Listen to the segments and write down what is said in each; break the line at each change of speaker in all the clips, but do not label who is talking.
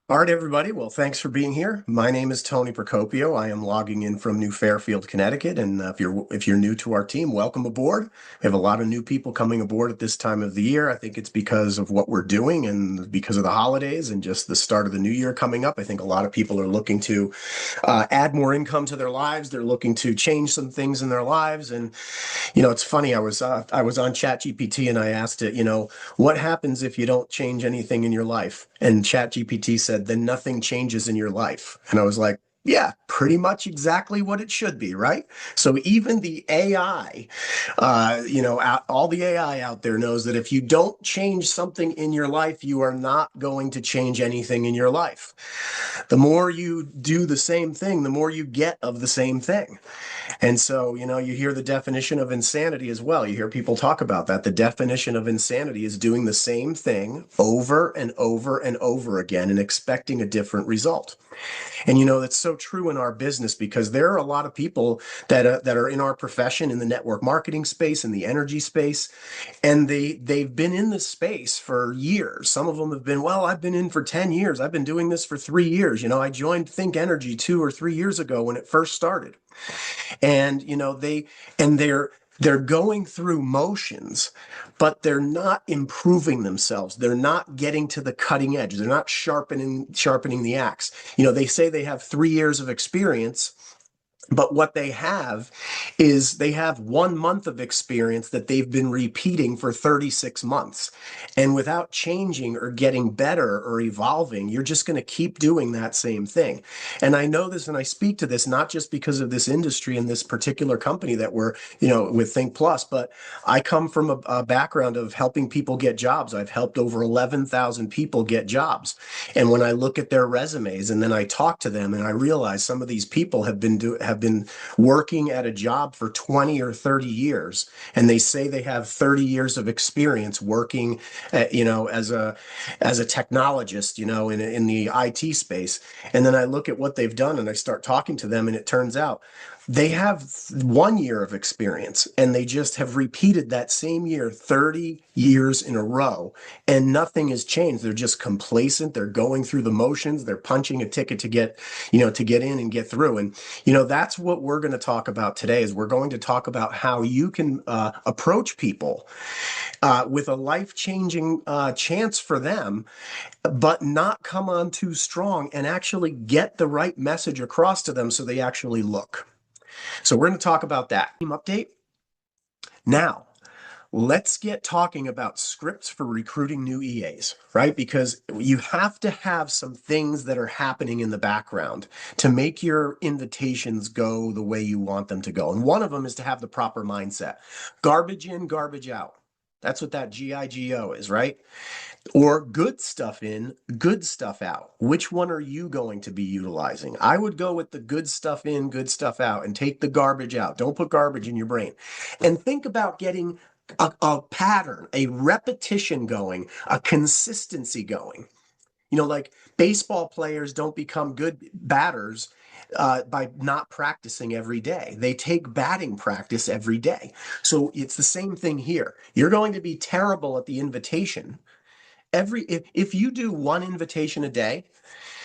All right, everybody. Well, thanks for being here. My name is Tony Procopio. I am logging in from New Fairfield, Connecticut. And if you're new to our team, welcome aboard. We have a lot of new people coming aboard at this time of the year. I think it's because of what we're doing and because of the holidays and just the start of the new year coming up. I think a lot of people are looking to add more income to their lives. They're looking to change some things in their lives. And it's funny. I was on ChatGPT and I asked it, what happens if you don't change anything in your life? And ChatGPT said, then nothing changes in your life. And I was like, yeah, pretty much exactly what it should be, right? So even the AI, all the AI out there knows that if you don't change something in your life, you are not going to change anything in your life. The more you do the same thing, the more you get of the same thing. And so, you hear the definition of insanity as well. You hear people talk about that. The definition of insanity is doing the same thing over and over and over again and expecting a different result. And that's so true in our business because there are a lot of people that are in our profession in the network marketing space, in the energy space, and they've been in this space for years. Some of them have been, well, I've been in for 10 years. I've been doing this for 3 years. I joined Think Energy 2 or 3 years ago when it first started. And they're going through motions, but they're not improving themselves. They're not getting to the cutting edge. They're not sharpening the axe. They say they have 3 years of experience, but what they have is they have 1 month of experience that they've been repeating for 36 months. And without changing or getting better or evolving, you're just going to keep doing that same thing. And I know this and I speak to this not just because of this industry and this particular company that we're, with Think Plus, but I come from a background of helping people get jobs. I've helped over 11,000 people get jobs. And when I look at their resumes and then I talk to them and I realize some of these people have been working at a job for 20 or 30 years, and they say they have 30 years of experience working as a technologist, in the IT space. And then I look at what they've done and I start talking to them, and it turns out they have 1 year of experience and they just have repeated that same year 30 years in a row, and nothing has changed. They're just complacent. They're going through the motions. They're punching a ticket to get in and get through. And that's what we're going to talk about today. Is we're going to talk about how you can approach people with a life-changing chance for them, but not come on too strong, and actually get the right message across to them so they actually look. So we're going to talk about that. Team update. Now, let's get talking about scripts for recruiting new EAs, right? Because you have to have some things that are happening in the background to make your invitations go the way you want them to go. And one of them is to have the proper mindset. Garbage in, garbage out. That's what that GIGO is, right? Or good stuff in, good stuff out. Which one are you going to be utilizing? I would go with the good stuff in, good stuff out, and take the garbage out. Don't put garbage in your brain. And think about getting a pattern, a repetition going, a consistency going. Like baseball players don't become good batters by not practicing every day. They take batting practice every day. So it's the same thing here. You're going to be terrible at the invitation. If you do one invitation a day,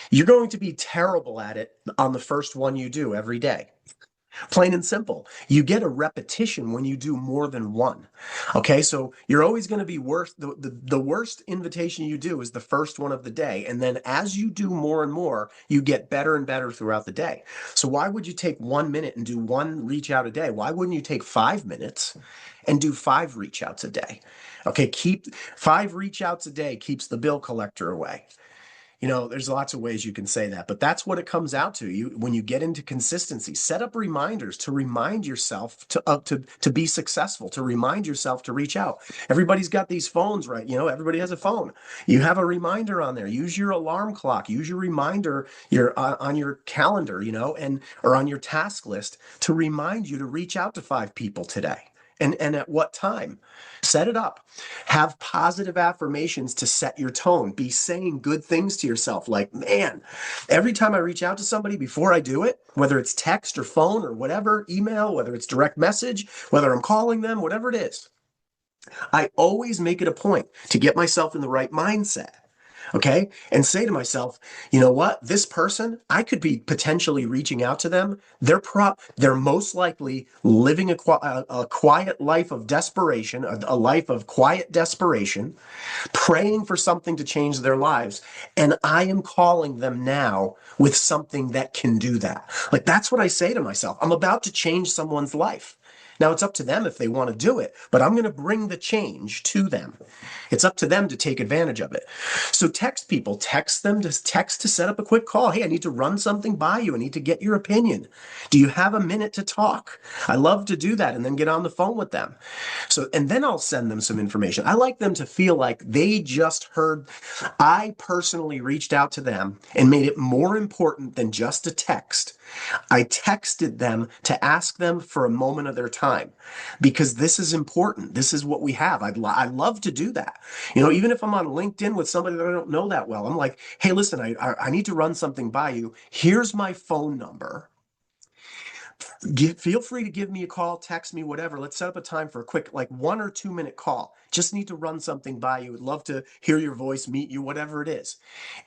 you're going to be terrible at it on the first one you do every day. Plain and simple. You get a repetition when you do more than one. Okay, so you're always going to be worse. The worst invitation you do is the first one of the day. And then as you do more and more, you get better and better throughout the day. So why would you take 1 minute and do one reach out a day? Why wouldn't you take 5 minutes and do 5 reach outs a day? Okay, keep 5 reach outs a day keeps the bill collector away. There's lots of ways you can say that, but that's what it comes out to. When you get into consistency, set up reminders to remind yourself to be successful, to remind yourself to reach out. Everybody's got these phones, right? Everybody has a phone. You have a reminder on there. Use your alarm clock. Use your reminder on your calendar, or on your task list to remind you to reach out to 5 people today. And at what time? Set it up. Have positive affirmations to set your tone. Be saying good things to yourself like, man, every time I reach out to somebody before I do it, whether it's text or phone or whatever, email, whether it's direct message, whether I'm calling them, whatever it is, I always make it a point to get myself in the right mindset. Okay. And say to myself, you know what? This person, I could be potentially reaching out to them. They're most likely living a quiet life of desperation, a life of quiet desperation, praying for something to change their lives. And I am calling them now with something that can do that. Like, that's what I say to myself. I'm about to change someone's life. Now, it's up to them if they want to do it, but I'm going to bring the change to them. It's up to them to take advantage of it. So text people, text to set up a quick call. Hey, I need to run something by you. I need to get your opinion. Do you have a minute to talk? I love to do that and then get on the phone with them. So, and then I'll send them some information. I like them to feel like they just heard. I personally reached out to them and made it more important than just a text. I texted them to ask them for a moment of their time because this is important. This is what we have. I love to do that. You know, even if I'm on LinkedIn with somebody that I don't know that well, I'm like, hey, listen, I need to run something by you. Here's my phone number. Feel free to give me a call, text me, whatever. Let's set up a time for a quick, like 1 or 2 minute call. Just need to run something by you. Would love to hear your voice, meet you, whatever it is.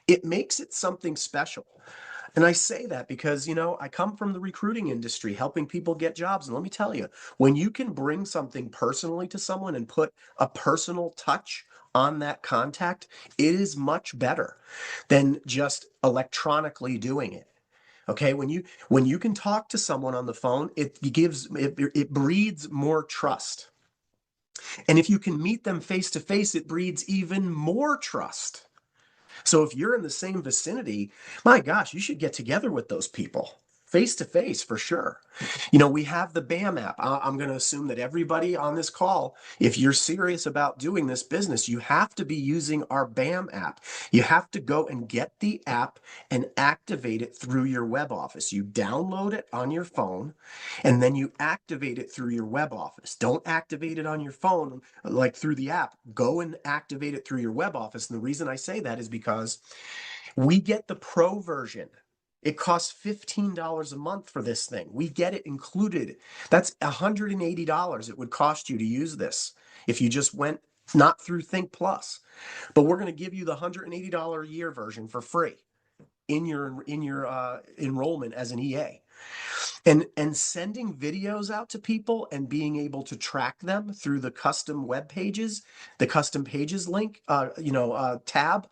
It makes it something special. And I say that because, you know, I come from the recruiting industry, helping people get jobs. And let me tell you, when you can bring something personally to someone and put a personal touch on that contact, it is much better than just electronically doing it. Okay, when you can talk to someone on the phone, it breeds more trust. And if you can meet them face to face, it breeds even more trust. So if you're in the same vicinity, my gosh, you should get together with those people face to face for sure. You know, we have the BAM app. I'm going to assume that everybody on this call, if you're serious about doing this business, you have to be using our BAM app. You have to go and get the app and activate it through your web office. You download it on your phone and then you activate it through your web office. Don't activate it on your phone like through the app. Go and activate it through your web office. And the reason I say that is because we get the pro version. It costs $15 a month for this thing. We get it included. That's $180 it would cost you to use this if you just went not through Think Plus. But we're going to give you the $180 a year version for free in your enrollment as an EA. And sending videos out to people and being able to track them through the custom web pages, the custom pages link, tab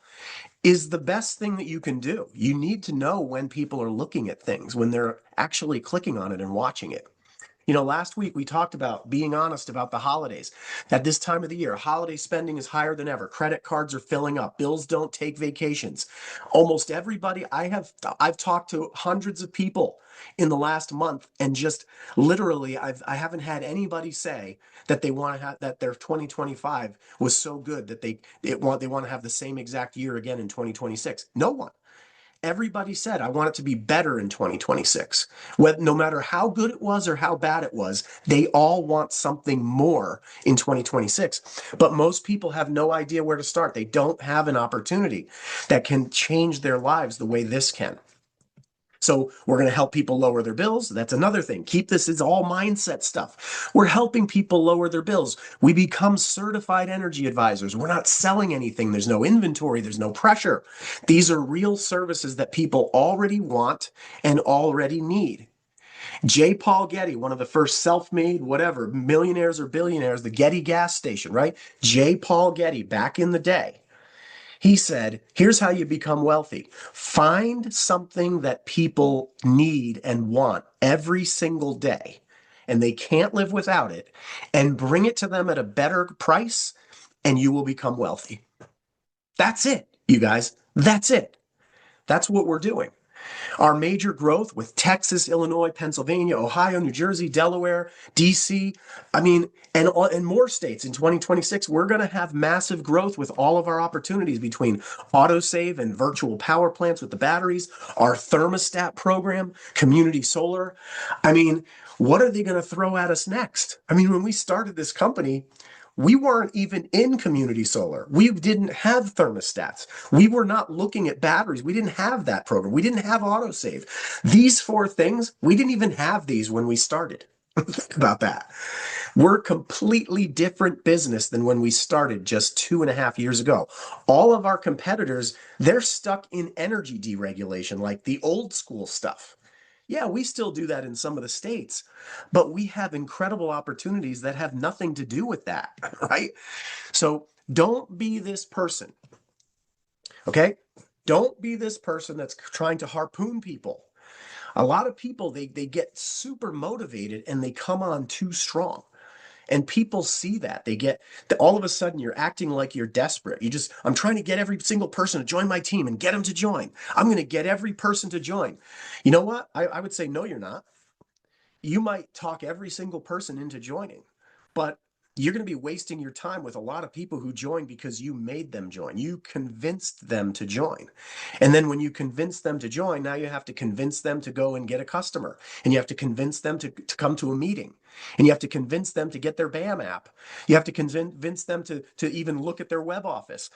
is the best thing that you can do. You need to know when people are looking at things, when they're actually clicking on it and watching it. You know, last week we talked about being honest about the holidays. At this time of the year, holiday spending is higher than ever. Credit cards are filling up. Bills don't take vacations. Almost everybody I've talked to hundreds of people in the last month, and just literally I haven't had anybody say that they want to have that their 2025 was so good that they want to have the same exact year again in 2026. No one. Everybody said, I want it to be better in 2026. No matter how good it was or how bad it was, they all want something more in 2026. But most people have no idea where to start. They don't have an opportunity that can change their lives the way this can. So we're going to help people lower their bills. That's another thing. Keep this is all mindset stuff. We're helping people lower their bills. We become certified energy advisors. We're not selling anything. There's no inventory. There's no pressure. These are real services that people already want and already need. J. Paul Getty, one of the first self-made, whatever, millionaires or billionaires, the Getty gas station, right? J. Paul Getty, back in the day, he said, here's how you become wealthy. Find something that people need and want every single day, and they can't live without it, and bring it to them at a better price, and you will become wealthy. That's it, you guys. That's it. That's what we're doing. Our major growth with Texas, Illinois, Pennsylvania, Ohio, New Jersey, Delaware, DC, and more states in 2026, we're going to have massive growth with all of our opportunities between autosave and virtual power plants with the batteries, our thermostat program, community solar. I mean, what are they going to throw at us next? I mean, when we started this company, we weren't even in community solar. We didn't have thermostats. We were not looking at batteries. We didn't have that program. We didn't have autosave. These four things, we didn't even have these when we started. Think about that. We're a completely different business than when we started just 2.5 years ago. All of our competitors, they're stuck in energy deregulation, like the old school stuff. Yeah, we still do that in some of the states, but we have incredible opportunities that have nothing to do with that, right? So don't be this person, okay? Don't be this person that's trying to harpoon people. A lot of people, they get super motivated and they come on too strong. And people see that. They get all of a sudden you're acting like you're desperate. I'm trying to get every single person to join my team and get them to join. I'm going to get every person to join. You know what? I would say, no, you're not. You might talk every single person into joining, but you're going to be wasting your time with a lot of people who join because you made them join. You convinced them to join. And then when you convince them to join, now you have to convince them to go and get a customer. And you have to convince them to come to a meeting. And you have to convince them to get their BAM app. You have to convince them to even look at their web office.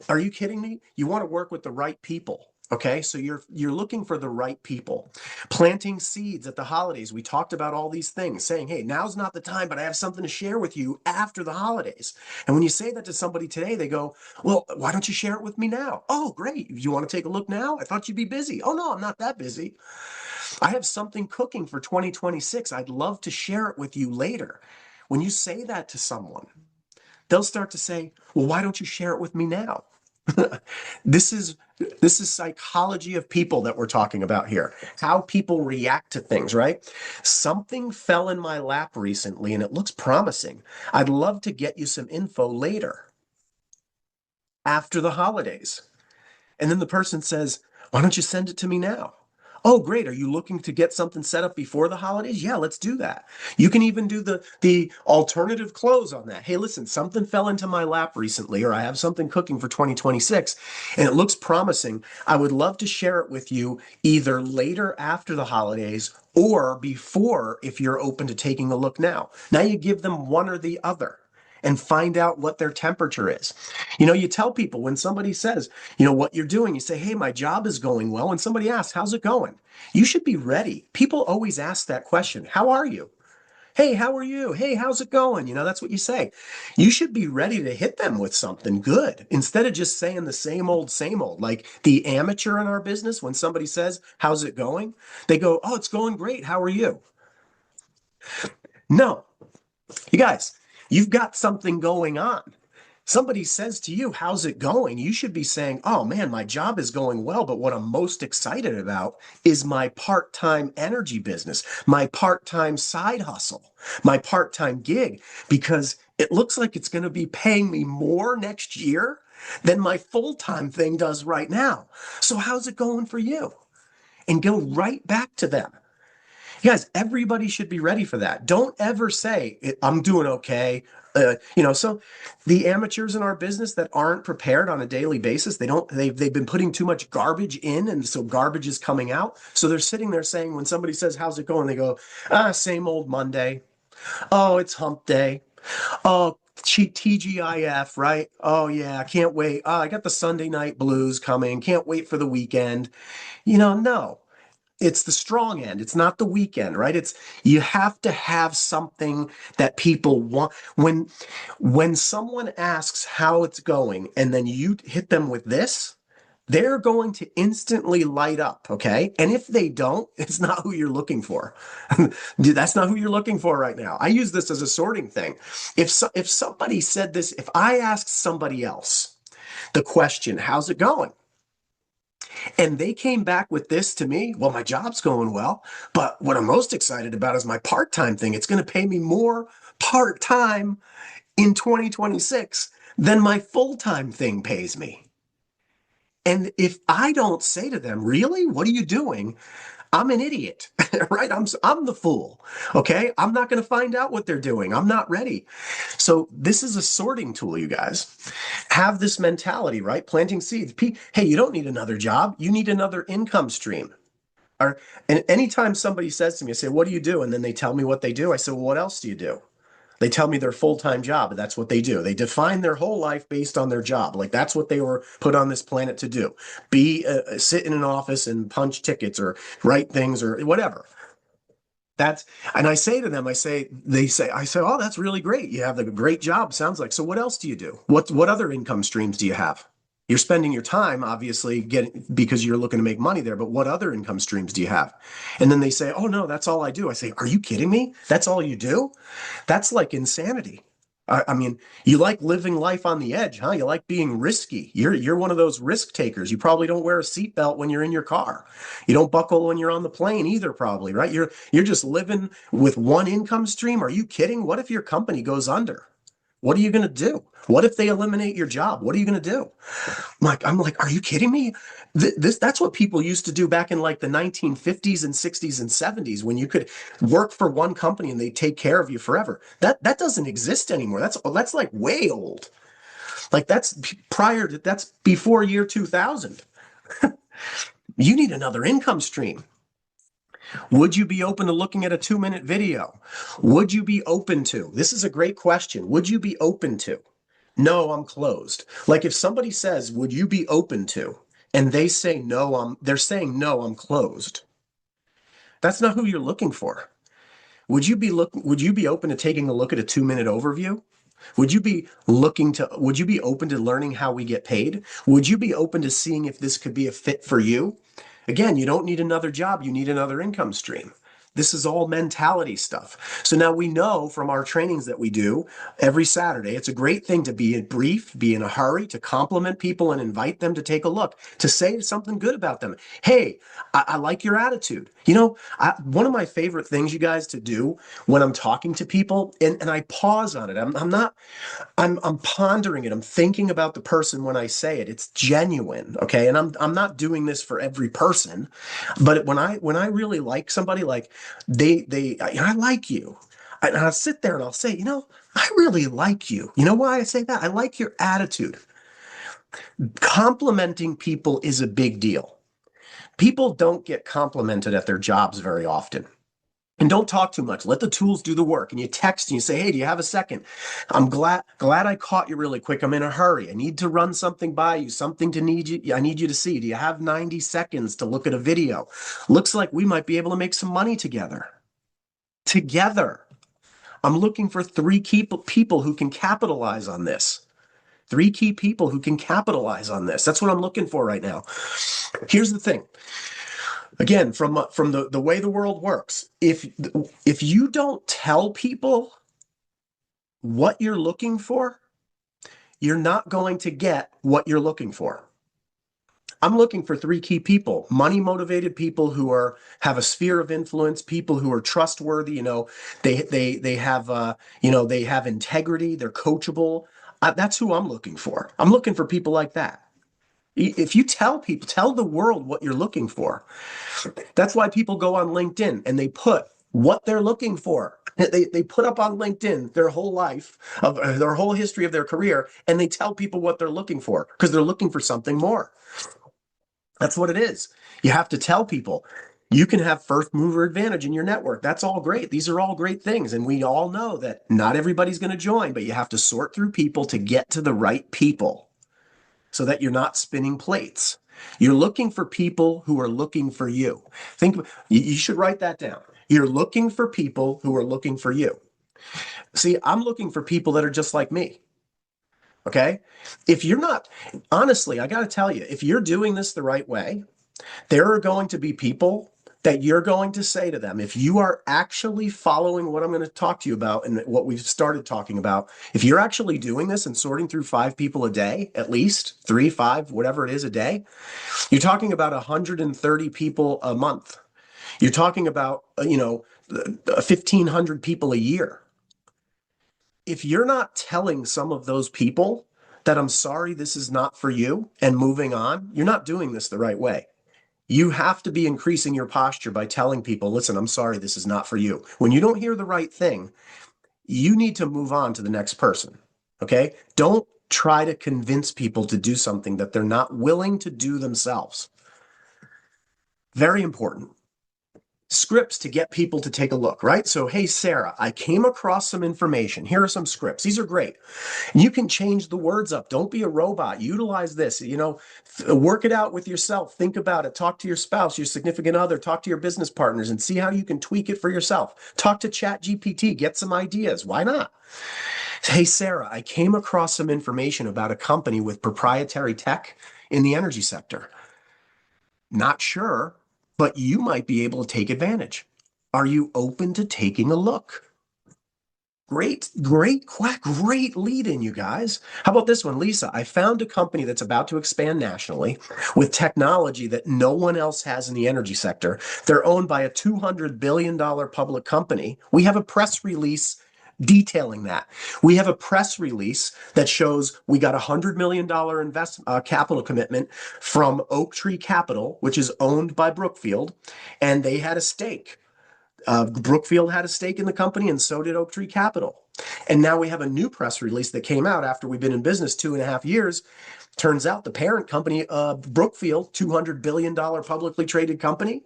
Are you kidding me? You want to work with the right people. Okay, so you're looking for the right people. Planting seeds at the holidays. We talked about all these things, saying, "Hey, now's not the time, but I have something to share with you after the holidays." And when you say that to somebody today, they go, "Well, why don't you share it with me now?" "Oh, great. You want to take a look now? I thought you'd be busy." "Oh, no, I'm not that busy. I have something cooking for 2026. I'd love to share it with you later." When you say that to someone, they'll start to say, "Well, why don't you share it with me now?" This is this is psychology of people that we're talking about here. How people react to things, right? Something fell in my lap recently and it looks promising. I'd love to get you some info later after the holidays. And then the person says, "Why don't you send it to me now?" "Oh, great. Are you looking to get something set up before the holidays?" "Yeah, let's do that." You can even do the alternative close on that. "Hey, listen, something fell into my lap recently, or I have something cooking for 2026, and it looks promising. I would love to share it with you either later after the holidays or before if you're open to taking a look now." Now you give them one or the other and find out what their temperature is. You tell people when somebody says, what you're doing, you say, "Hey, my job is going well." And somebody asks, "How's it going?" You should be ready. People always ask that question. "How are you?" "Hey, how are you?" "Hey, how's it going?" That's what you say. You should be ready to hit them with something good instead of just saying the same old. Like the amateur in our business, when somebody says, "How's it going?" They go, "Oh, it's going great. How are you?" No, you guys, you've got something going on. Somebody says to you, "How's it going?" You should be saying, "Oh man, my job is going well, but what I'm most excited about is my part-time energy business, my part-time side hustle, my part-time gig, because it looks like it's going to be paying me more next year than my full-time thing does right now. So how's it going for you?" And go right back to them. Guys, everybody should be ready for that. Don't ever say, "I'm doing okay." So the amateurs in our business that aren't prepared on a daily basis, they've been putting too much garbage in, and so garbage is coming out. So they're sitting there saying, when somebody says, "How's it going?" They go, "Same old Monday. Oh, it's hump day. Oh, TGIF, right? Oh yeah, I can't wait. Oh, I got the Sunday night blues coming. Can't wait for the weekend." No. It's the strong end. It's not the weak end, right? You have to have something that people want. When someone asks how it's going and then you hit them with this, they're going to instantly light up, okay? And if they don't, it's not who you're looking for. Dude, that's not who you're looking for right now. I use this as a sorting thing. If somebody said this, if I asked somebody else the question, "How's it going?" and they came back with this to me, "Well, my job's going well, but what I'm most excited about is my part-time thing. It's going to pay me more part-time in 2026 than my full-time thing pays me." And if I don't say to them, "Really? What are you doing?" I'm an idiot, right? I'm the fool. Okay. I'm not going to find out what they're doing. I'm not ready. So this is a sorting tool, you guys. Have this mentality, right? Planting seeds. Hey, you don't need another job. You need another income stream. And anytime somebody says to me, I say, "What do you do?" And then they tell me what they do. I say, "Well, what else do you do?" They tell me their full-time job, and that's what they do. They define their whole life based on their job. Like that's what they were put on this planet to do. Sit in an office and punch tickets or write things or whatever. That's, and I say to them, I say, oh, that's really great. You have a great job, sounds like. So what else do you do? What other income streams do you have? You're spending your time, obviously, getting because you're looking to make money there, but what other income streams do you have? And then they say, oh no, that's all I do. I say, are you kidding me? That's all you do? That's like insanity. I mean, you like living life on the edge, huh? You like being risky. You're one of those risk takers. You probably don't wear a seatbelt when you're in your car. You don't buckle when you're on the plane either, probably, right? You're just living with one income stream. Are you kidding? What if your company goes under? What are you going to do? What if they eliminate your job? What are you going to do? I'm like, are you kidding me? That's what people used to do back in like the 1950s and 60s and 70s when you could work for one company and they take care of you forever. That doesn't exist anymore. That's like way old. Like that's before year 2000. You need another income stream. Would you be open to looking at a 2-minute video? Would you be open to? This is a great question. Would you be open to? No, I'm closed. Like if somebody says, would you be open to? And they say no, they're saying no, I'm closed. That's not who you're looking for. Would you be open to taking a look at a 2-minute overview? Would you be open to learning how we get paid? Would you be open to seeing if this could be a fit for you? Again, you don't need another job, you need another income stream. This is all mentality stuff. So now we know from our trainings that we do every Saturday, it's a great thing to be brief, be in a hurry, to compliment people and invite them to take a look, to say something good about them. Hey, I like your attitude. One of my favorite things, you guys, to do when I'm talking to people, and I pause on it. I'm pondering it. I'm thinking about the person when I say it. It's genuine, okay? And I'm not doing this for every person, but when I really like somebody, like I like you, and I'll sit there and I'll say, I really like you. You know why I say that? I like your attitude. Complimenting people is a big deal. People don't get complimented at their jobs very often. And don't talk too much. Let the tools do the work. And you text and you say, hey, do you have a second? I'm glad I caught you really quick. I'm in a hurry. I need to run something by you, something to need you. I need you to see. Do you have 90 seconds to look at a video? Looks like we might be able to make some money together. Together. I'm looking for 3 key people who can capitalize on this. 3 key people who can capitalize on this. That's what I'm looking for right now. Here's the thing. Again, from the way the world works, if you don't tell people what you're looking for, you're not going to get what you're looking for. I'm looking for 3 key people: money motivated people who have a sphere of influence, people who are trustworthy. They have they have integrity. They're coachable. That's who I'm looking for. I'm looking for people like that. If you tell people, tell the world what you're looking for. That's why people go on LinkedIn and they put what they're looking for. They put up on LinkedIn their whole life, of their whole history of their career, and they tell people what they're looking for because they're looking for something more. That's what it is. You have to tell people. You can have first mover advantage in your network. That's all great. These are all great things. And we all know that not everybody's going to join, but you have to sort through people to get to the right people so that you're not spinning plates. You're looking for people who are looking for you. You should write that down. You're looking for people who are looking for you. See, I'm looking for people that are just like me. Okay? If you're not, honestly, I got to tell you, if you're doing this the right way, there are going to be people that you're going to say to them, if you are actually following what I'm going to talk to you about and what we've started talking about, if you're actually doing this and sorting through 5 people a day, at least 3, 5, whatever it is a day, you're talking about 130 people a month. You're talking about, 1,500 people a year. If you're not telling some of those people that I'm sorry, this is not for you, and moving on, you're not doing this the right way. You have to be increasing your posture by telling people, listen, I'm sorry, this is not for you. When you don't hear the right thing, you need to move on to the next person. Okay? Don't try to convince people to do something that they're not willing to do themselves. Very important. scripts to get people to take a look, right? So, hey, Sarah, I came across some information. Here are some scripts. These are great. You can change the words up. Don't be a robot. Utilize this, work it out with yourself. Think about it. Talk to your spouse, your significant other, talk to your business partners and see how you can tweak it for yourself. Talk to ChatGPT, get some ideas. Why not? Hey, Sarah, I came across some information about a company with proprietary tech in the energy sector. Not sure, but you might be able to take advantage. Are you open to taking a look? Great lead in, you guys. How about this one, Lisa? I found a company that's about to expand nationally with technology that no one else has in the energy sector. They're owned by a $200 billion public company. We have a press release detailing that. We have a press release that shows we got a $100 million capital commitment from Oak Tree Capital, which is owned by Brookfield, and they had a stake. Brookfield had a stake in the company, and so did Oak Tree Capital. And now we have a new press release that came out after we've been in business 2.5 years. Turns out the parent company, Brookfield, $200 billion publicly traded company,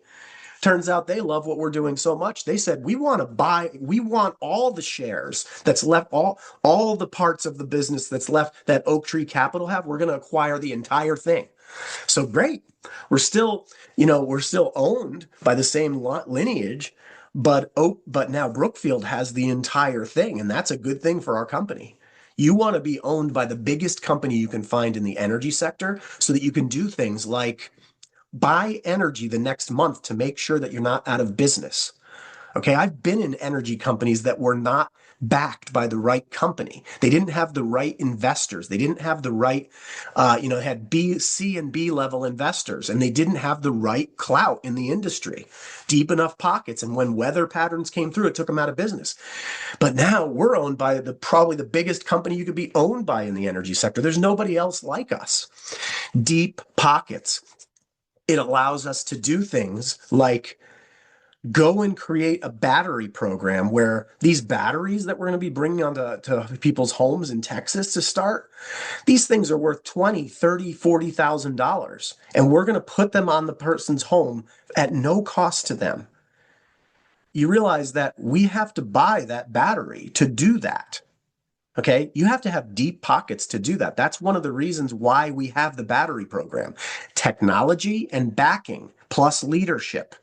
turns out they love what we're doing so much. They said, we want all the shares that's left, all the parts of the business that's left that Oak Tree Capital have. We're going to acquire the entire thing. So great. We're still owned by the same lineage, but now Brookfield has the entire thing, and that's a good thing for our company. You want to be owned by the biggest company you can find in the energy sector so that you can do things like buy energy the next month to make sure that you're not out of business. Okay, I've been in energy companies that were not backed by the right company. They didn't have the right investors. They didn't have the right, had B, C, and B level investors, and they didn't have the right clout in the industry, deep enough pockets. And when weather patterns came through, it took them out of business. But now we're owned by probably the biggest company you could be owned by in the energy sector. There's nobody else like us. Deep pockets. It allows us to do things like go and create a battery program where these batteries that we're going to be bringing onto to people's homes in Texas to start, these things are worth $20, $30, $40,000. And we're going to put them on the person's home at no cost to them. You realize that we have to buy that battery to do that. Okay, you have to have deep pockets to do that. That's one of the reasons why we have the battery program. Technology and backing plus leadership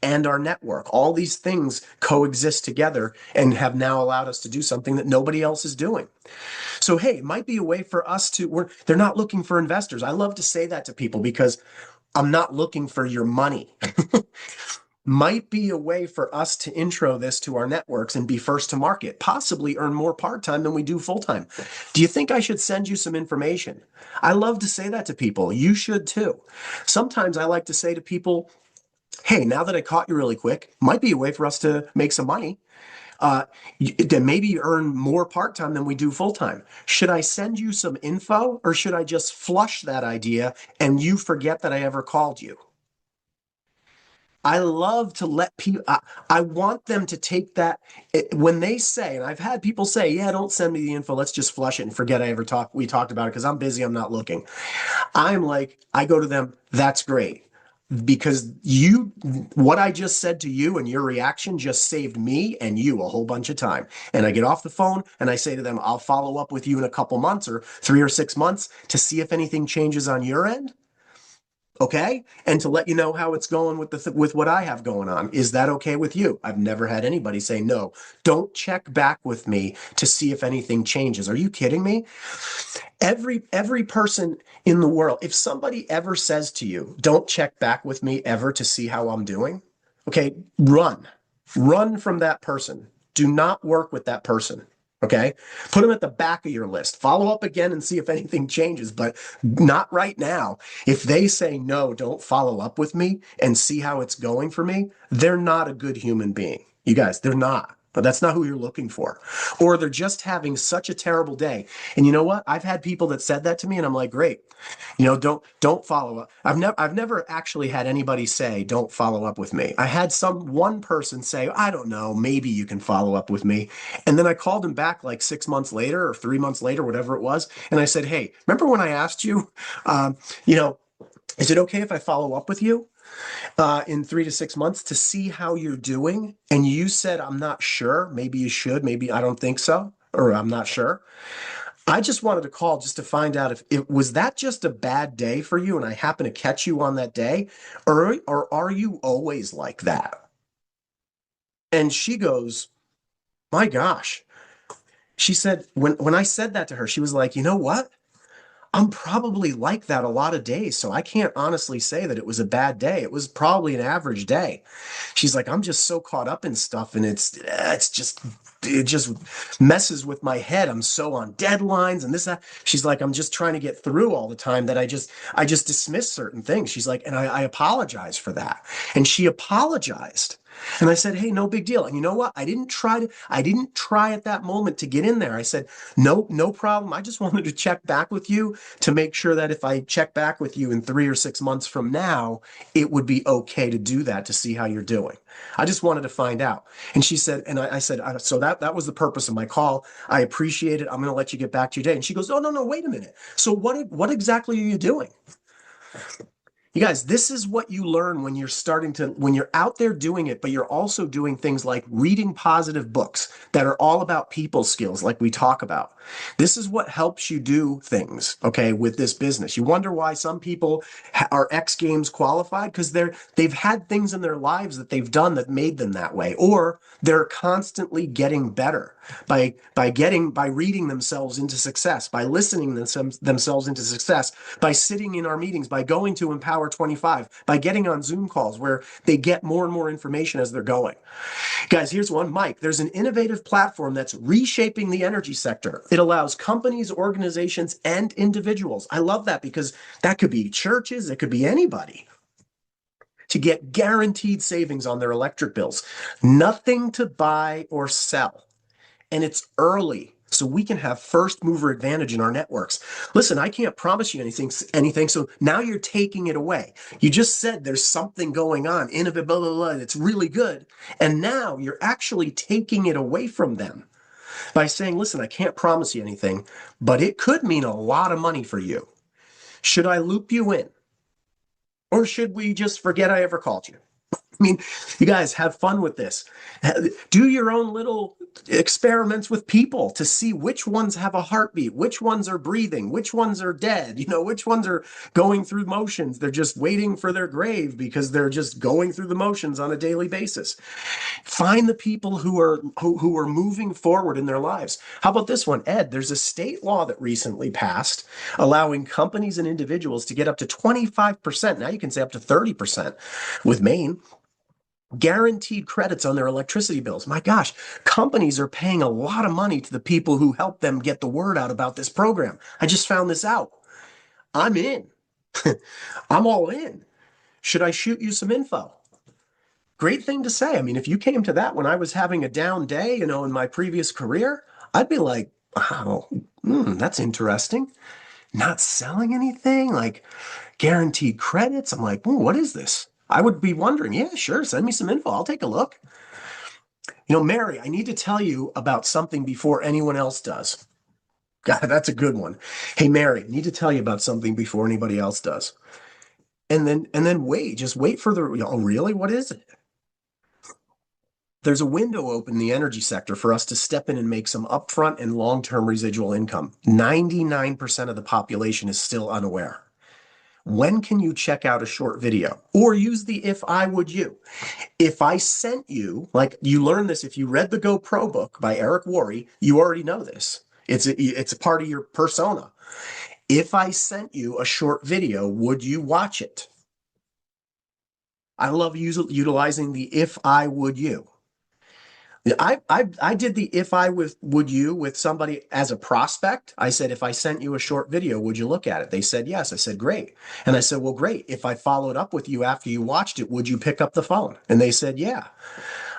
and our network. All these things coexist together and have now allowed us to do something that nobody else is doing. So, hey, it might be a way for us they're not looking for investors. I love to say that to people because I'm not looking for your money. Might be a way for us to intro this to our networks and be first to market, possibly earn more part-time than we do full-time. Do you think I should send you some information? I love to say that to people. You should too. Sometimes I like to say to people, hey, now that I caught you really quick, might be a way for us to make some money. Then maybe earn more part-time than we do full-time. Should I send you some info or should I just flush that idea and you forget that I ever called you? I love to let people, I want them to take that when they say, and I've had people say, yeah, don't send me the info. Let's just flush it and forget we talked about it because I'm busy. I'm not looking. I'm like, I go to them. That's great. Because what I just said to you and your reaction just saved me and you a whole bunch of time. And I get off the phone and I say to them, I'll follow up with you in a couple months or 3 or 6 months to see if anything changes on your end. Okay. And to let you know how it's going with what I have going on. Is that okay with you? I've never had anybody say, no, don't check back with me to see if anything changes. Are you kidding me? Every person in the world, if somebody ever says to you, don't check back with me ever to see how I'm doing. Okay. Run from that person. Do not work with that person. Okay. Put them at the back of your list. Follow up again and see if anything changes, but not right now. If they say, no, don't follow up with me and see how it's going for me, they're not a good human being. You guys, they're not. But that's not who you're looking for. Or they're just having such a terrible day. And you know what? I've had people that said that to me and I'm like, great. Don't follow up. I've never actually had anybody say, don't follow up with me. I had one person say, I don't know, maybe you can follow up with me. And then I called him back like 6 months later or 3 months later, whatever it was. And I said, hey, remember when I asked you, is it okay if I follow up with you? in 3 to 6 months to see how you're doing. And you said, I'm not sure. Maybe you should. Maybe I don't think so, or I'm not sure. I just wanted to call just to find out if it was that just a bad day for you and I happen to catch you on that day, or are you always like that? And she goes, my gosh. She said, when I said that to her, she was like, you know what? I'm probably like that a lot of days. So I can't honestly say that it was a bad day. It was probably an average day. She's like, I'm just so caught up in stuff and it just messes with my head. I'm so on deadlines and this, that. She's like, I'm just trying to get through all the time that I just dismiss certain things. She's like, and I apologize for that. And she apologized. And I said, hey, no big deal. And you know what? I didn't try at that moment to get in there. I said, no, no problem. I just wanted to check back with you to make sure that if I check back with you in 3 or 6 months from now, it would be okay to do that to see how you're doing. I just wanted to find out. And she said, and I said, so that was the purpose of my call. I appreciate it. I'm going to let you get back to your day. And she goes, oh, no, no, wait a minute. So what exactly are you doing? You guys, this is what you learn when you're out there doing it, but you're also doing things like reading positive books that are all about people skills, like we talk about. This is what helps you do things, okay, with this business. You wonder why some people are X Games qualified because they've had things in their lives that they've done that made them that way, or they're constantly getting better by reading themselves into success, by listening themselves into success, by sitting in our meetings, by going to Empower 25, by getting on Zoom calls where they get more and more information as they're going. Guys, here's one. Mike, there's an innovative platform that's reshaping the energy sector. It allows companies, organizations, and individuals. I love that because that could be churches, it could be anybody, to get guaranteed savings on their electric bills. Nothing to buy or sell. And it's early. So we can have first mover advantage in our networks. Listen, I can't promise you anything. So now you're taking it away. You just said there's something going on, innovative, blah, blah, blah. It's really good. And now you're actually taking it away from them by saying, listen, I can't promise you anything, but it could mean a lot of money for you. Should I loop you in? Or should we just forget I ever called you? I mean, you guys have fun with this. Do your own little experiments with people to see which ones have a heartbeat, which ones are breathing, which ones are dead, which ones are going through motions. They're just waiting for their grave because they're just going through the motions on a daily basis. Find the people who are moving forward in their lives. How about this one, Ed? There's a state law that recently passed allowing companies and individuals to get up to 25%. Now you can say up to 30% with Maine guaranteed credits on their electricity bills. My gosh, companies are paying a lot of money to the people who help them get the word out about this program. I just found this out. I'm in. I'm all in. Should I shoot you some info? Great thing to say. I mean, if you came to that when I was having a down day, in my previous career, I'd be like, oh, that's interesting. Not selling anything, like guaranteed credits. I'm like, what is this? I would be wondering, yeah, sure, send me some info. I'll take a look. Mary, I need to tell you about something before anyone else does. God, that's a good one. Hey, Mary, I need to tell you about something before anybody else does. And then just wait for oh, really? What is it? There's a window open in the energy sector for us to step in and make some upfront and long-term residual income. 99% of the population is still unaware. When can you check out a short video or use the if I would you? If I sent you, like you learn this, if you read the GoPro book by Eric Worre, you already know this. It's a part of your persona. If I sent you a short video, would you watch it? I love utilizing the if I would you. I did the if I would you with somebody as a prospect. I said, if I sent you a short video, would you look at it? They said yes. I said, great. And I said, well, great. If I followed up with you after you watched it, would you pick up the phone? And they said, yeah.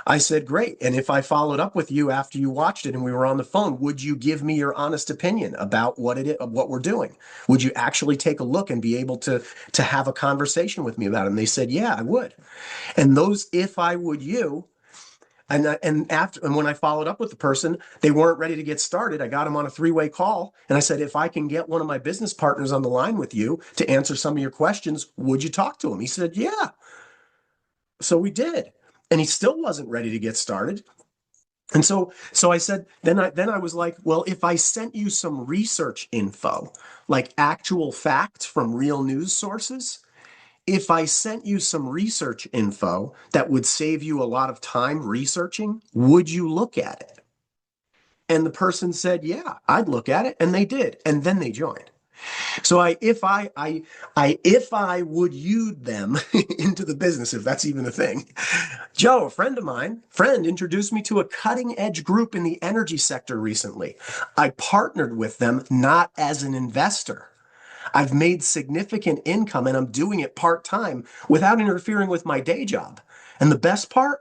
I said, great. And if I followed up with you after you watched it and we were on the phone, would you give me your honest opinion about what we're doing? Would you actually take a look and be able to have a conversation with me about it? And they said, yeah, I would. And those if I would you. And when I followed up with the person, they weren't ready to get started. I got them on a 3-way call. And I said, if I can get one of my business partners on the line with you to answer some of your questions, would you talk to him? He said, yeah. So we did. And he still wasn't ready to get started. And so I said, then I was like, well, if I sent you some research info, like actual facts from real news sources, if I sent you some research info that would save you a lot of time researching, would you look at it? And the person said, yeah, I'd look at it. And they did. And then they joined. So if I would use them into the business, if that's even a thing. Joe, a friend of mine, introduced me to a cutting edge group in the energy sector recently. I partnered with them not as an investor. I've made significant income and I'm doing it part time without interfering with my day job. And the best part,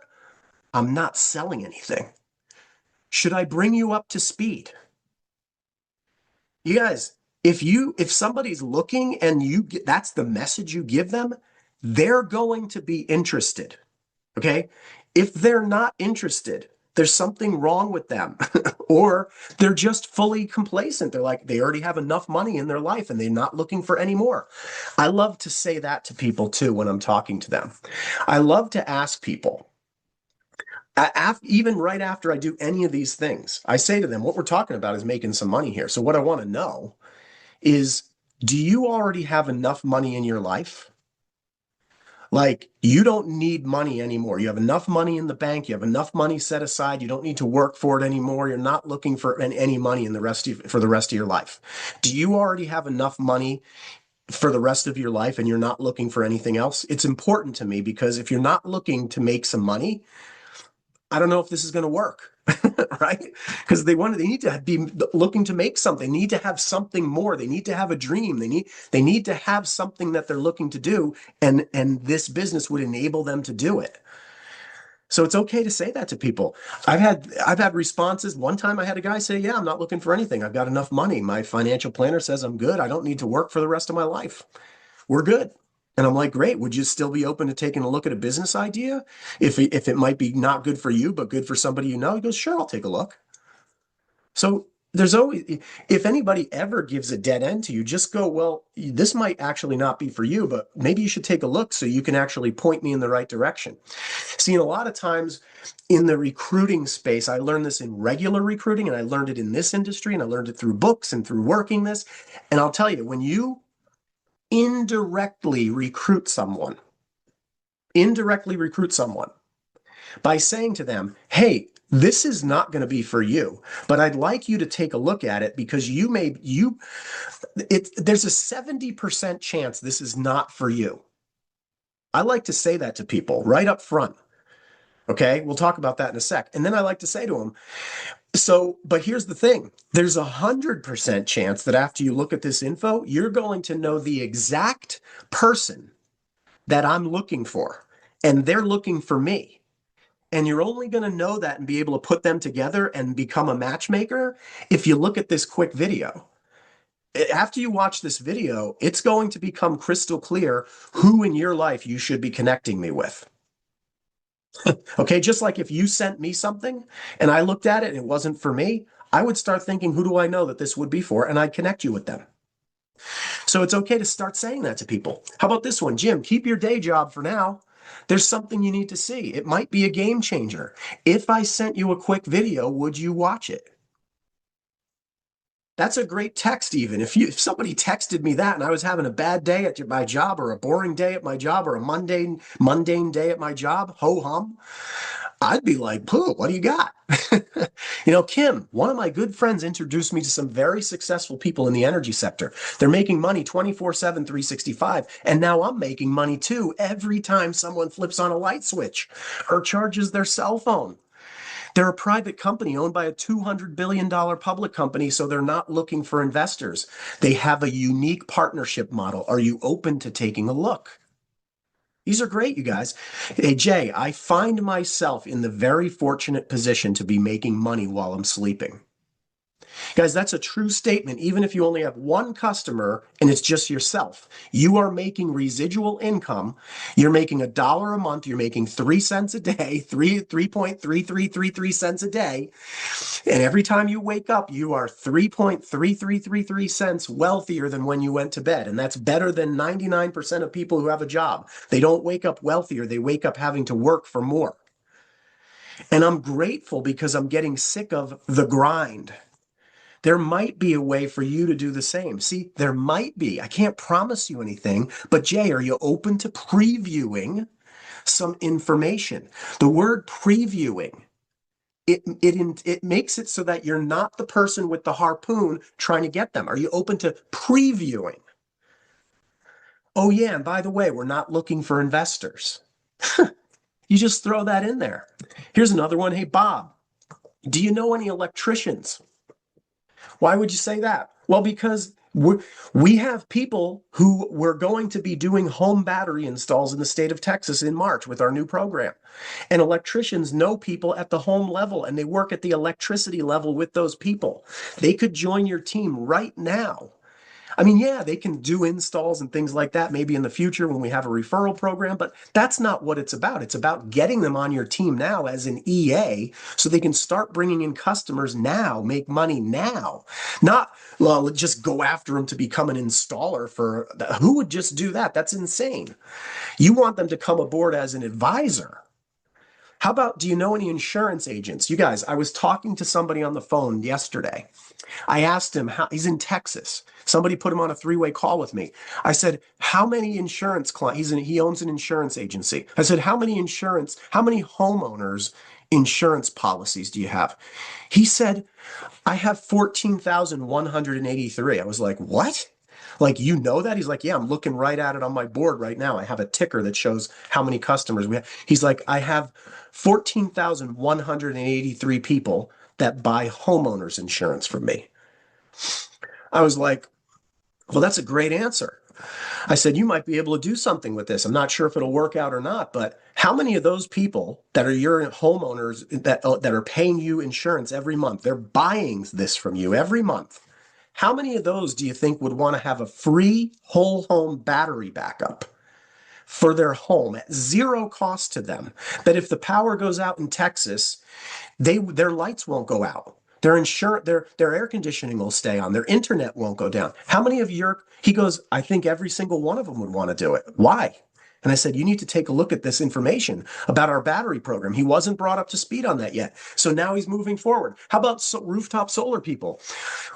I'm not selling anything. Should I bring you up to speed? You guys, if somebody's looking and that's the message you give them, they're going to be interested. Okay? If they're not interested, there's something wrong with them. Or they're just fully complacent. They're like, they already have enough money in their life and they're not looking for any more. I love to say that to people too when I'm talking to them. I love to ask people, even right after I do any of these things, I say to them, what we're talking about is making some money here. So what I want to know is, do you already have enough money in your life? Like, you don't need money anymore. You have enough money in the bank. You have enough money set aside. You don't need to work for it anymore. You're not looking for any money for the rest of your life. Do you already have enough money for the rest of your life and you're not looking for anything else? It's important to me because if you're not looking to make some money, I don't know if this is going to work. Right? Because they need to be looking to make something. They need to have something more. They need to have a dream. They need to have something that they're looking to do, and this business would enable them to do it. So it's okay to say that to people. I've had responses. One time I had a guy say, "Yeah, I'm not looking for anything. I've got enough money. My financial planner says I'm good. I don't need to work for the rest of my life. We're good." And I'm like, great. Would you still be open to taking a look at a business idea if it might be not good for you, but good for somebody you know? He goes, sure, I'll take a look. So there's always, if anybody ever gives a dead end to you, just go, well, this might actually not be for you, but maybe you should take a look so you can actually point me in the right direction. See, and a lot of times in the recruiting space, I learned this in regular recruiting and I learned it in this industry and I learned it through books and through working this. And I'll tell you, when you indirectly recruit someone, indirectly recruit someone by saying to them, hey, this is not going to be for you, but I'd like you to take a look at it because there's a 70% chance this is not for you. I like to say that to people right up front. Okay. We'll talk about that in a sec. And then I like to say to them, but here's the thing. There's 100% chance that after you look at this info, you're going to know the exact person that I'm looking for, and they're looking for me. And you're only going to know that and be able to put them together and become a matchmaker if you look at this quick video. After you watch this video, it's going to become crystal clear who in your life you should be connecting me with. Okay, just like if you sent me something and I looked at it and it wasn't for me, I would start thinking, who do I know that this would be for? And I'd connect you with them. So it's okay to start saying that to people. How about this one? Jim, keep your day job for now. There's something you need to see. It might be a game changer. If I sent you a quick video, would you watch it? That's a great text, even. If somebody texted me that and I was having a bad day at my job or a boring day at my job or a mundane day at my job, ho hum, I'd be like, Pooh, what do you got? Kim, one of my good friends introduced me to some very successful people in the energy sector. They're making money 24/7, 365. And now I'm making money too every time someone flips on a light switch or charges their cell phone. They're a private company owned by a $200 billion public company, so they're not looking for investors. They have a unique partnership model. Are you open to taking a look? These are great, you guys. Hey, Jay, I find myself in the very fortunate position to be making money while I'm sleeping. Guys, that's a true statement. Even if you only have one customer and it's just yourself, you are making residual income. You're making $1 a month. You're making 3 cents a day, 3.3333 cents a day. And every time you wake up, you are 3.3333 cents wealthier than when you went to bed. And that's better than 99% of people who have a job. They don't wake up wealthier. They wake up having to work for more. And I'm grateful because I'm getting sick of the grind. There might be a way for you to do the same. See, there might be. I can't promise you anything, but Jay, are you open to previewing some information? The word previewing, it makes it so that you're not the person with the harpoon trying to get them. Are you open to previewing? Oh yeah, and by the way, we're not looking for investors. You just throw that in there. Here's another one. Hey, Bob, do you know any electricians? Why would you say that? Well, because we have people who we're going to be doing home battery installs in the state of Texas in March with our new program. And electricians know people at the home level and they work at the electricity level with those people. They could join your team right now. I mean, yeah, they can do installs and things like that maybe in the future when we have a referral program, but that's not what it's about. It's about getting them on your team now as an EA so they can start bringing in customers now, make money now. Not, well, just go after them to become an installer for who would just do that? That's insane. You want them to come aboard as an advisor. How about, do you know any insurance agents? You guys, I was talking to somebody on the phone yesterday. I asked him how he's in Texas. Somebody put him on a three-way call with me. I said, how many insurance clients? He owns an insurance agency. I said, how many homeowners insurance policies do you have? He said, I have 14,183. I was like, what? Like, you know that? He's like, yeah, I'm looking right at it on my board right now. I have a ticker that shows how many customers we have. He's like, I have 14,183 people that buy homeowners insurance from me. I was like, well, that's a great answer. I said, you might be able to do something with this. I'm not sure if it'll work out or not, but how many of those people that are your homeowners that are paying you insurance every month, they're buying this from you every month. How many of those do you think would want to have a free whole home battery backup for their home at zero cost to them? That if the power goes out in Texas, their lights won't go out. Their air conditioning will stay on. Their internet won't go down. How many of he goes, I think every single one of them would want to do it. Why? And I said, you need to take a look at this information about our battery program. He wasn't brought up to speed on that yet. So now he's moving forward. How about rooftop solar people?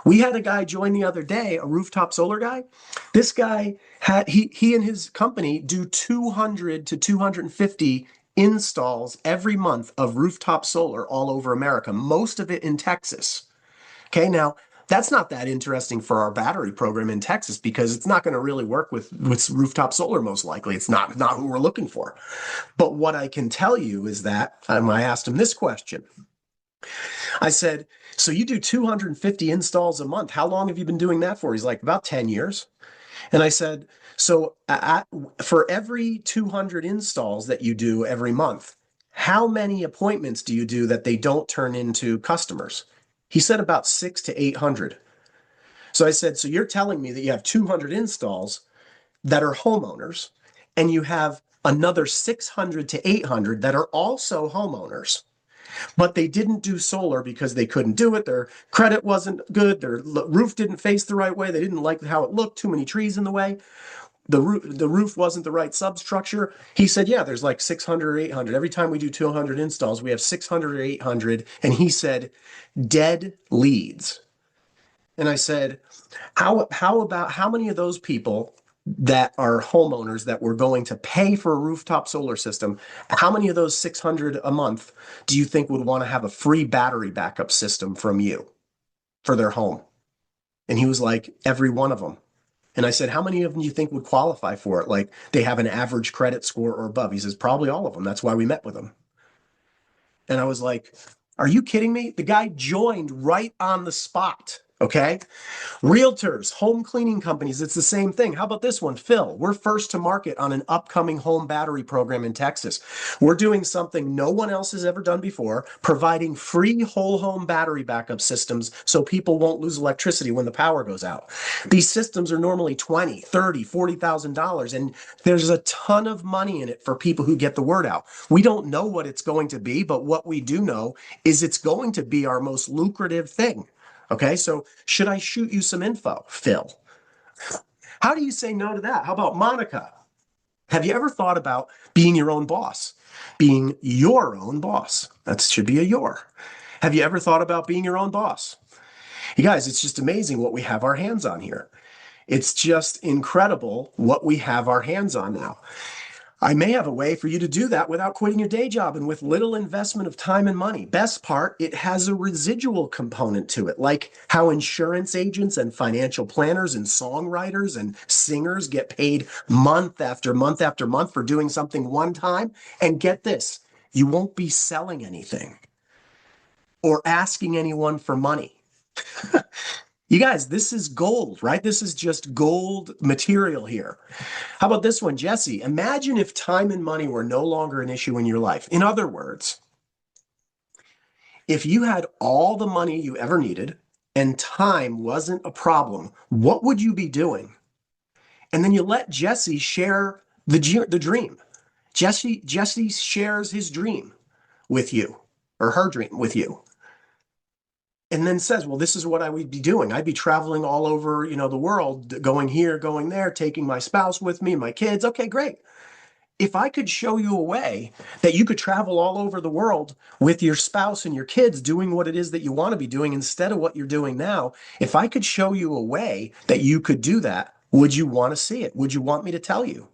We had a guy join the other day, a rooftop solar guy. This guy he and his company do 200 to 250 installs every month of rooftop solar all over America, most of it in Texas. Okay, now that's not that interesting for our battery program in Texas because it's not going to really work with rooftop solar most likely. It's not who we're looking for. But what I can tell you is that I asked him this question. I said, so you do 250 installs a month. How long have you been doing that for? He's like, about 10 years. And I said, so for every 200 installs that you do every month, how many appointments do you do that they don't turn into customers? He said about 600 to 800. So I said, so you're telling me that you have 200 installs that are homeowners and you have another 600 to 800 that are also homeowners, but they didn't do solar because they couldn't do it. Their credit wasn't good. Their roof didn't face the right way. They didn't like how it looked, too many trees in the way. The roof wasn't the right substructure. He said, yeah, there's like 600 or 800. Every time we do 200 installs, we have 600 or 800. And he said, dead leads. And I said, how about how many of those people that are homeowners that were going to pay for a rooftop solar system, how many of those 600 a month do you think would want to have a free battery backup system from you for their home? And he was like, every one of them. And I said, how many of them do you think would qualify for it? Like they have an average credit score or above. He says, probably all of them. That's why we met with him. And I was like, are you kidding me? The guy joined right on the spot. Okay. Realtors, home cleaning companies, it's the same thing. How about this one, Phil? We're first to market on an upcoming home battery program in Texas. We're doing something no one else has ever done before, providing free whole home battery backup systems so people won't lose electricity when the power goes out. These systems are normally $20, $30, $40,000, and there's a ton of money in it for people who get the word out. We don't know what it's going to be, but what we do know is it's going to be our most lucrative thing. Okay, so should I shoot you some info, Phil? How do you say no to that? How about Monica? Have you ever thought about being your own boss? Being your own boss. That should be a your. Have you ever thought about being your own boss? You guys, it's just amazing what we have our hands on here. It's just incredible what we have our hands on now. I may have a way for you to do that without quitting your day job and with little investment of time and money. Best part, it has a residual component to it, like how insurance agents and financial planners and songwriters and singers get paid month after month after month for doing something one time. And get this, you won't be selling anything or asking anyone for money. You guys, this is gold, right? This is just gold material here. How about this one, Jesse? Imagine if time and money were no longer an issue in your life. In other words, if you had all the money you ever needed and time wasn't a problem, what would you be doing? And then you let Jesse share the dream. Jesse shares his dream with you, or her dream with you, and then says, well, this is what I would be doing. I'd be traveling all over, the world, going here, going there, taking my spouse with me, my kids. Okay, great. If I could show you a way that you could travel all over the world with your spouse and your kids doing what it is that you want to be doing instead of what you're doing now, if I could show you a way that you could do that, would you want to see it? Would you want me to tell you?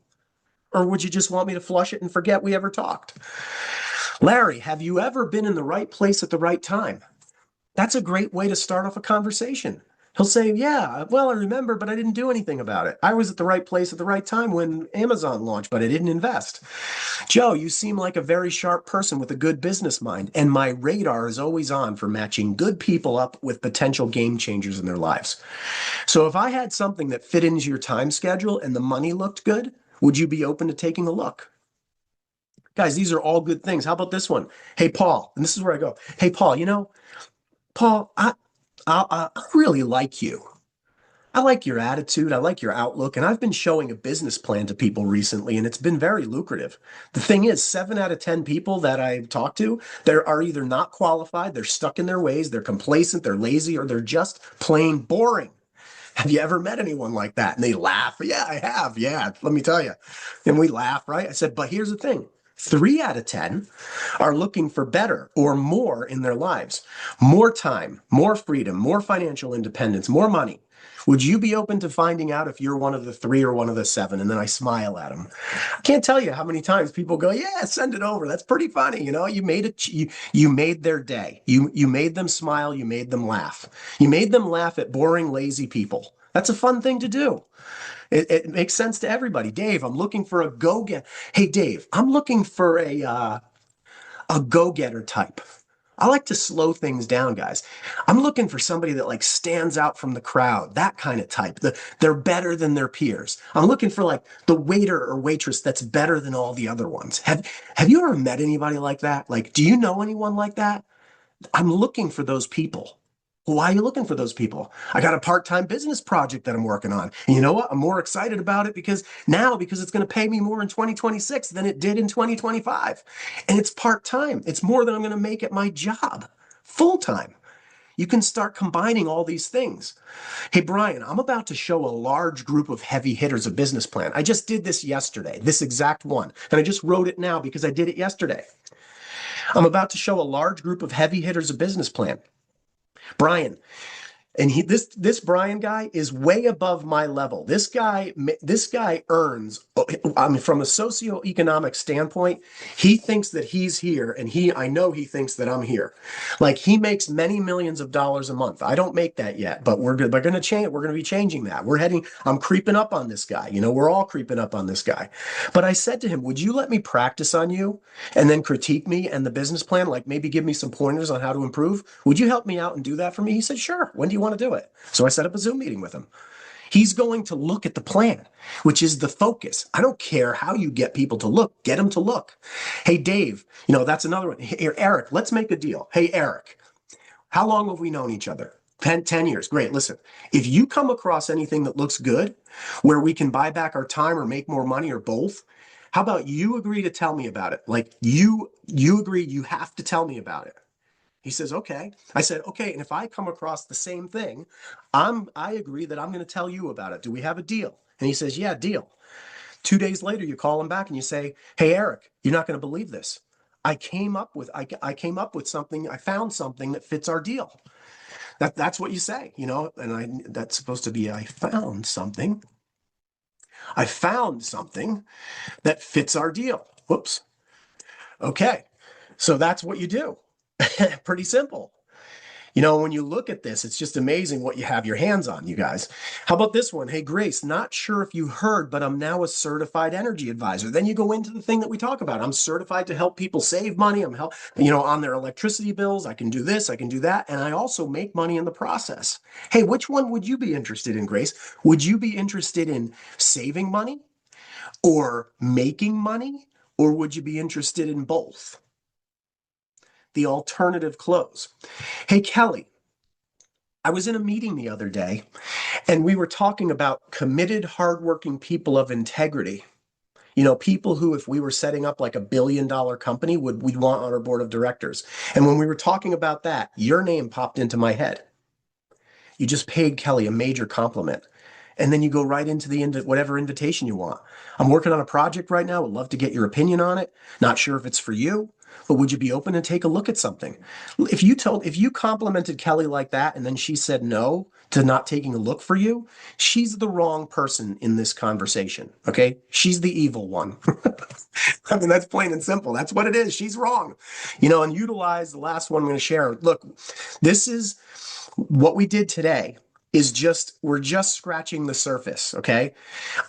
Or would you just want me to flush it and forget we ever talked? Larry, have you ever been in the right place at the right time? That's a great way to start off a conversation. He'll say, yeah, well, I remember, but I didn't do anything about it. I was at the right place at the right time when Amazon launched, but I didn't invest. Joe, you seem like a very sharp person with a good business mind, and my radar is always on for matching good people up with potential game changers in their lives. So if I had something that fit into your time schedule and the money looked good, would you be open to taking a look? Guys, these are all good things. How about this one? Hey, Paul, and this is where I go. Hey, Paul, Paul, I really like you. I like your attitude. I like your outlook. And I've been showing a business plan to people recently, and it's been very lucrative. The thing is, 7 out of 10 people that I talk to, they are either not qualified, they're stuck in their ways, they're complacent, they're lazy, or they're just plain boring. Have you ever met anyone like that? And they laugh. Yeah, I have. Yeah, let me tell you. And we laugh, right? I said, but here's the thing. 3 out of 10 are looking for better or more in their lives. More time, more freedom, more financial independence, more money. Would you be open to finding out if you're one of the 3 or one of the 7? And then I smile at them. I can't tell you how many times people go, yeah, send it over. That's pretty funny. You made it. You made their day. You made them smile. You made them laugh. You made them laugh at boring, lazy people. That's a fun thing to do. It makes sense to everybody. Dave, I'm looking for a go-get. Hey, Dave, I'm looking for a go-getter type. I like to slow things down, guys. I'm looking for somebody that like stands out from the crowd, that kind of type. They're better than their peers. I'm looking for like the waiter or waitress that's better than all the other ones. Have you ever met anybody like that? Like, do you know anyone like that? I'm looking for those people. Why are you looking for those people? I got a part-time business project that I'm working on. And you know what? I'm more excited about it because it's going to pay me more in 2026 than it did in 2025. And it's part-time. It's more than I'm going to make at my job. Full-time. You can start combining all these things. Hey, Brian, I'm about to show a large group of heavy hitters a business plan. I just did this yesterday, this exact one. And I just wrote it now because I did it yesterday. I'm about to show a large group of heavy hitters a business plan. Brian, and this Brian guy is way above my level. This guy earns, I mean, from a socioeconomic standpoint, he thinks that he's here, and I know he thinks that I'm here. Like, he makes many millions of dollars a month. I don't make that yet, but we're going to change. We're going to be changing that. I'm creeping up on this guy. We're all creeping up on this guy. But I said to him, would you let me practice on you and then critique me and the business plan? Like, maybe give me some pointers on how to improve. Would you help me out and do that for me? He said, sure. When do you want to do it. So I set up a Zoom meeting with him. He's going to look at the plan, which is the focus. I don't care how you get people to look, get them to look. Hey, Dave, that's another one. Hey, Eric, let's make a deal. Hey, Eric, how long have we known each other? 10 years. Great. Listen, if you come across anything that looks good where we can buy back our time or make more money or both, how about you agree to tell me about it? Like you agree you have to tell me about it. He says, okay. I said, okay. And if I come across the same thing, I agree that I'm going to tell you about it. Do we have a deal? And he says, yeah, deal. 2 days later, you call him back and you say, hey, Eric, you're not going to believe this. I came up with something. I found something that fits our deal. That's what you say, and that's supposed to be, I found something. I found something that fits our deal. Whoops. Okay. So that's what you do. Pretty simple. When you look at this, it's just amazing what you have your hands on, you guys. How about this one? Hey, Grace, not sure if you heard, but I'm now a certified energy advisor. Then you go into the thing that we talk about. I'm certified to help people save money. On their electricity bills. I can do this, I can do that. And I also make money in the process. Hey, which one would you be interested in, Grace? Would you be interested in saving money or making money? Or would you be interested in both? The alternative close. Hey, Kelly, I was in a meeting the other day and we were talking about committed, hardworking people of integrity. People who, if we were setting up like $1 billion company, we'd want on our board of directors. And when we were talking about that, your name popped into my head. You just paid Kelly a major compliment. And then you go right into whatever invitation you want. I'm working on a project right now. Would love to get your opinion on it. Not sure if it's for you, but would you be open to take a look at something? If you complimented Kelly like that and then she said no to not taking a look for you, she's the wrong person in this conversation. Okay. She's the evil one. I mean, that's plain and simple. That's what it is. She's wrong. And utilize the last one I'm going to share. Look, this is what we did today we're just scratching the surface. Okay.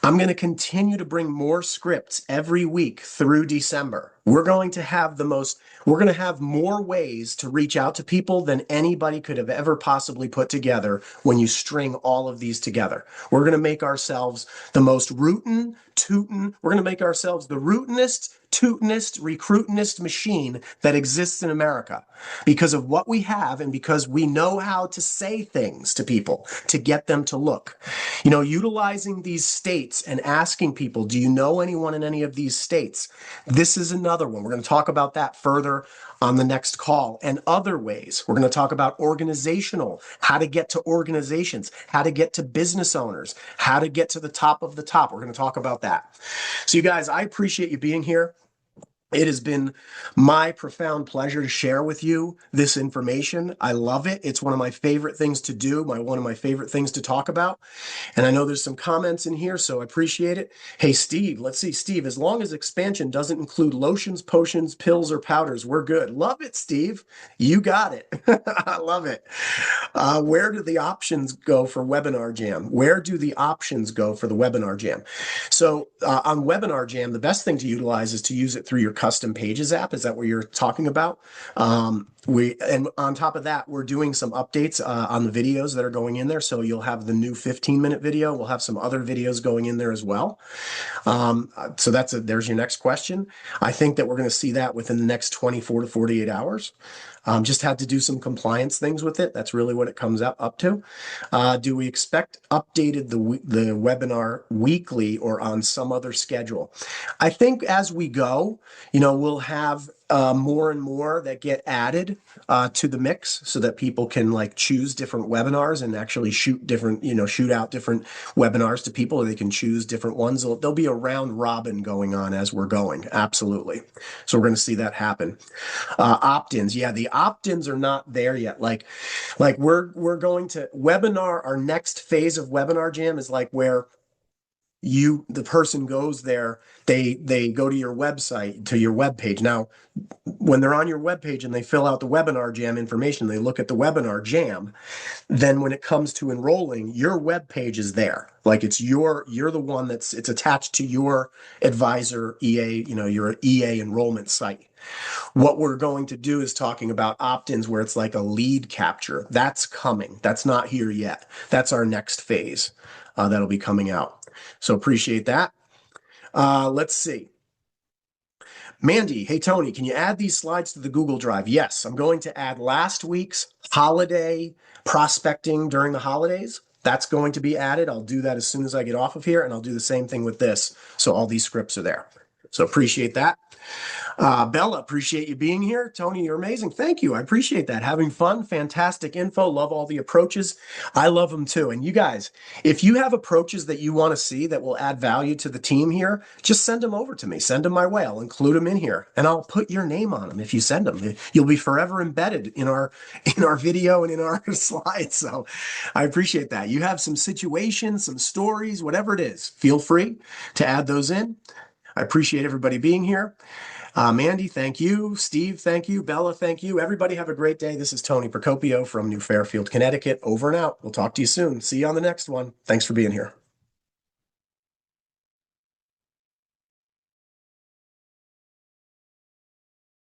I'm going to continue to bring more scripts every week through December. We're going to have more ways to reach out to people than anybody could have ever possibly put together when you string all of these together. We're going to make ourselves the most rootin', tootin'. We're going to make ourselves the rootinest, tootinest, recruitinist machine that exists in America because of what we have and because we know how to say things to people to get them to look. Utilizing these states and asking people, do you know anyone in any of these states? This is another one. We're going to talk about that further on the next call and other ways. We're going to talk about organizational, how to get to organizations, how to get to business owners, how to get to the top of the top. We're going to talk about that. So you guys, I appreciate you being here. It has been my profound pleasure to share with you this information. I love it. It's one of my favorite things to do, one of my favorite things to talk about. And I know there's some comments in here, so I appreciate it. Hey, Steve, let's see. Steve, as long as expansion doesn't include lotions, potions, pills, or powders, we're good. Love it, Steve. You got it. I love it. Where do the options go for Webinar Jam? Where do the options go for the Webinar Jam? So on Webinar Jam, the best thing to utilize is to use it through your custom pages app. Is that what you're talking about? And on top of that, we're doing some updates on the videos that are going in there. So you'll have the new 15-minute video. We'll have some other videos going in there as well. So there's your next question. I think that we're going to see that within the next 24 to 48 hours. Just had to do some compliance things with it. That's really what it comes up to. Do we expect updated the webinar weekly or on some other schedule? I think as we go, we'll have more and more that get added to the mix so that people can choose different webinars and actually shoot out different webinars to people, or they can choose different ones. There'll be a round robin going on as we're going. Absolutely. So we're going to see that happen. Opt-ins. Yeah, the opt-ins are not there yet. We're going to webinar. Our next phase of Webinar Jam is where the person goes there, they go to your website, to your web page. Now, when they're on your web page and they fill out the webinar jam information, they look at the webinar jam, then when it comes to enrolling, your web page is there. Like you're the one it's attached to your advisor EA, your EA enrollment site. What we're going to do is talking about opt-ins where it's like a lead capture. That's coming. That's not here yet. That's our next phase that'll be coming out. So appreciate that. Let's see. Mandy, hey Tony, can you add these slides to the Google Drive? Yes, I'm going to add last week's holiday prospecting during the holidays. That's going to be added. I'll do that as soon as I get off of here, and I'll do the same thing with this. So all these scripts are there. So appreciate that. Bella, appreciate you being here. Tony, you're amazing. Thank you. I appreciate that. Having fun, fantastic info. Love all the approaches. I love them too. And you guys, if you have approaches that you want to see that will add value to the team here, just send them over to me. Send them my way. I'll include them in here, and I'll put your name on them if you send them. You'll be forever embedded in our video and in our slides. So I appreciate that. You have some situations, some stories, whatever it is, feel free to add those in. I appreciate everybody being here. Mandy, thank you. Steve, thank you. Bella, thank you. Everybody have a great day. This is Tony Procopio from New Fairfield, Connecticut. Over and out. We'll talk to you soon. See you on the next one. Thanks for being here.